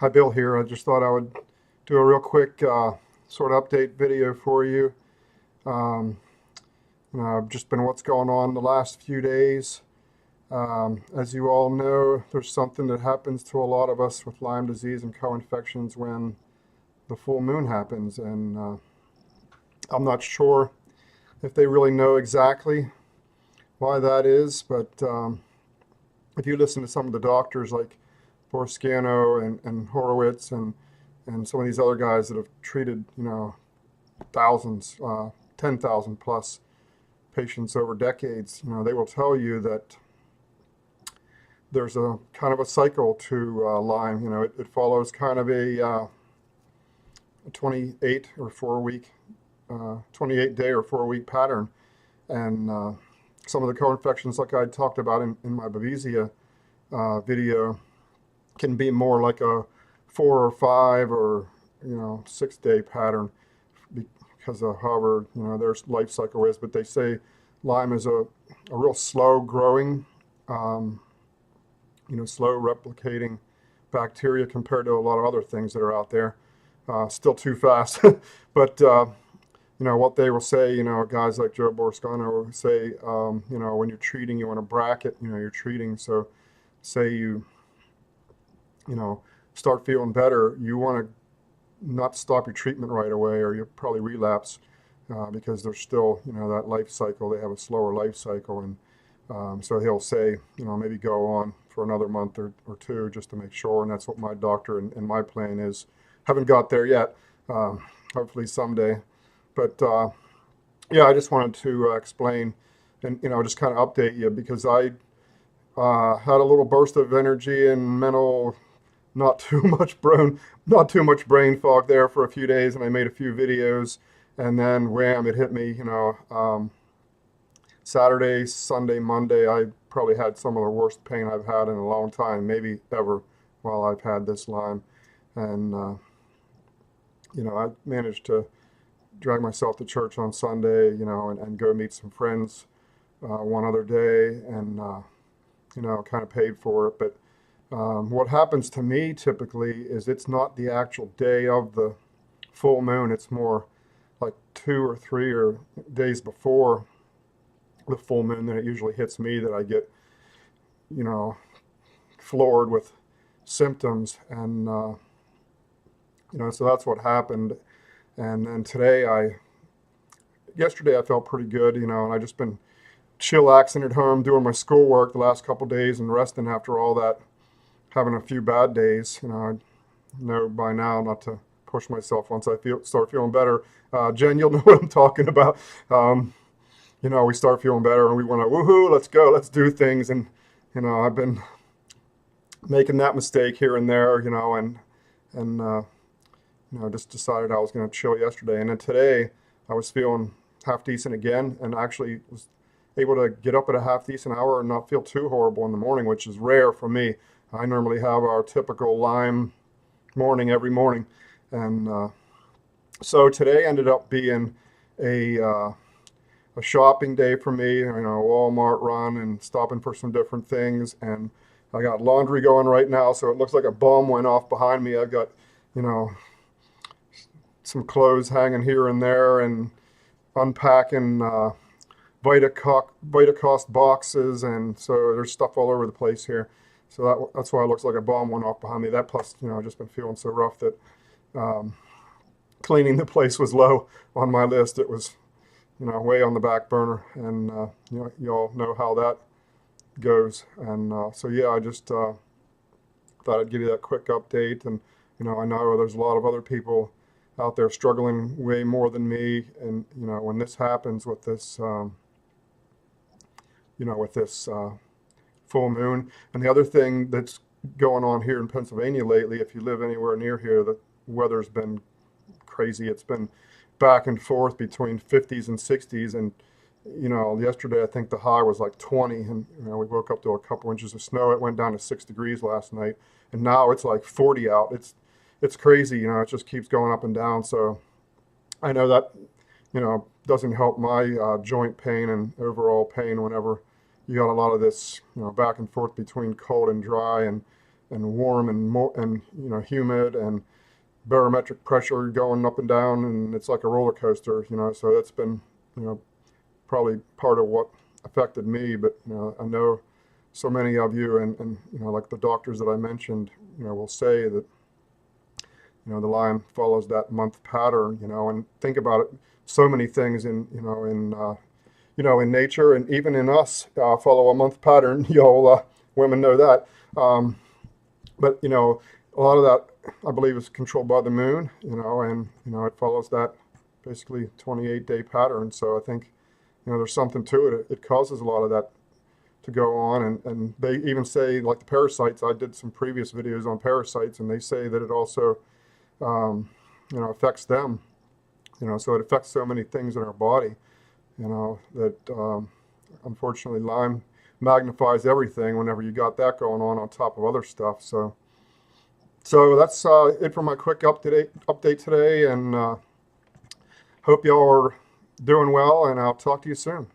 Hi, Bill here. I just thought I would do a real quick sort of update video for you. Um, just been what's going on the last few days. As you all know, there's something that happens to a lot of us with Lyme disease and co-infections when the full moon happens, and I'm not sure if they really know exactly why that is, but if you listen to some of the doctors like Borscano and Horowitz and some of these other guys that have treated, thousands, 10,000 plus patients over decades, they will tell you that there's a kind of a cycle to Lyme. It follows kind of a 28 or 4 week, 28 day or 4 week pattern. And some of the co-infections, like I talked about in my Babesia video, can be more like a 4 or 5 or 6 day pattern because of however their life cycle is. But they say Lyme is a real slow growing, slow replicating bacteria compared to a lot of other things that are out there. Still too fast, but what they will say, guys like Joe Borscano will say, when you're treating, you want to bracket, you're treating. So say you start feeling better, you want to not stop your treatment right away, or you'll probably relapse because there's still, that life cycle. They have a slower life cycle, and so he'll say, maybe go on for another month or two just to make sure. And that's what my doctor and my plan is. Haven't got there yet. Hopefully someday. But yeah, I just wanted to explain and just kind of update you because I had a little burst of energy and mental, not too much brain fog there for a few days, and I made a few videos, and then wham, it hit me. Saturday, Sunday, Monday, I probably had some of the worst pain I've had in a long time, maybe ever, while I've had this Lyme, and I managed to drag myself to church on Sunday, and go meet some friends one other day, and kind of paid for it. But what happens to me typically is it's not the actual day of the full moon. It's more like 2 or 3 or days before the full moon that it usually hits me that I get, you know, floored with symptoms. And, so that's what happened. And then yesterday I felt pretty good, and I just been chillaxing at home, doing my schoolwork the last couple days and resting after all that, having a few bad days. I know by now not to push myself once I start feeling better. Jen, you'll know what I'm talking about. We start feeling better and we want to, woohoo, let's go, let's do things. And, I've been making that mistake here and there, and just decided I was going to chill yesterday. And then today I was feeling half decent again, and actually was able to get up at a half decent hour and not feel too horrible in the morning, which is rare for me. I normally have our typical Lyme morning every morning. And so today ended up being a, uh, a shopping day for me, a Walmart run and stopping for some different things. And I got laundry going right now, so it looks like a bomb went off behind me. I've got, you know, some clothes hanging here and there and unpacking Vitacost boxes, and so there's stuff all over the place here. So that's why it looks like a bomb went off behind me. That plus, I've just been feeling so rough that um, cleaning the place was low on my list. It was, way on the back burner, and you all know how that goes. And so yeah, I just thought I'd give you that quick update. And I know there's a lot of other people out there struggling way more than me. And when this happens with this, full moon. And the other thing that's going on here in Pennsylvania lately, if you live anywhere near here, the weather's been crazy. It's been back and forth between 50s and 60s. And, yesterday I think the high was like 20. And, we woke up to a couple inches of snow. It went down to 6 degrees last night. And now it's like 40 out. It's crazy. It just keeps going up and down. So I know that, doesn't help my joint pain and overall pain whenever you got a lot of this, back and forth between cold and dry. And warm and you know, humid, and barometric pressure going up and down, and it's like a roller coaster, you know. So that's been, you know, probably part of what affected me. But you know, I know so many of you, and you know, like the doctors that I mentioned, you know, will say that, you know, the Lyme follows that month pattern, you know. And think about it, so many things in, you know, in nature and even in us follow a month pattern. Y'all women know that. But you know, a lot of that, I believe, is controlled by the moon, you know, and you know, it follows that basically 28-day pattern. So I think, you know, there's something to it. It causes a lot of that to go on, and they even say, like the parasites. I did some previous videos on parasites, and they say that it also, you know, affects them. You know, so it affects so many things in our body. You know that unfortunately Lyme magnifies everything whenever you got that going on top of other stuff. So that's it for my quick update today, and hope y'all are doing well, and I'll talk to you soon.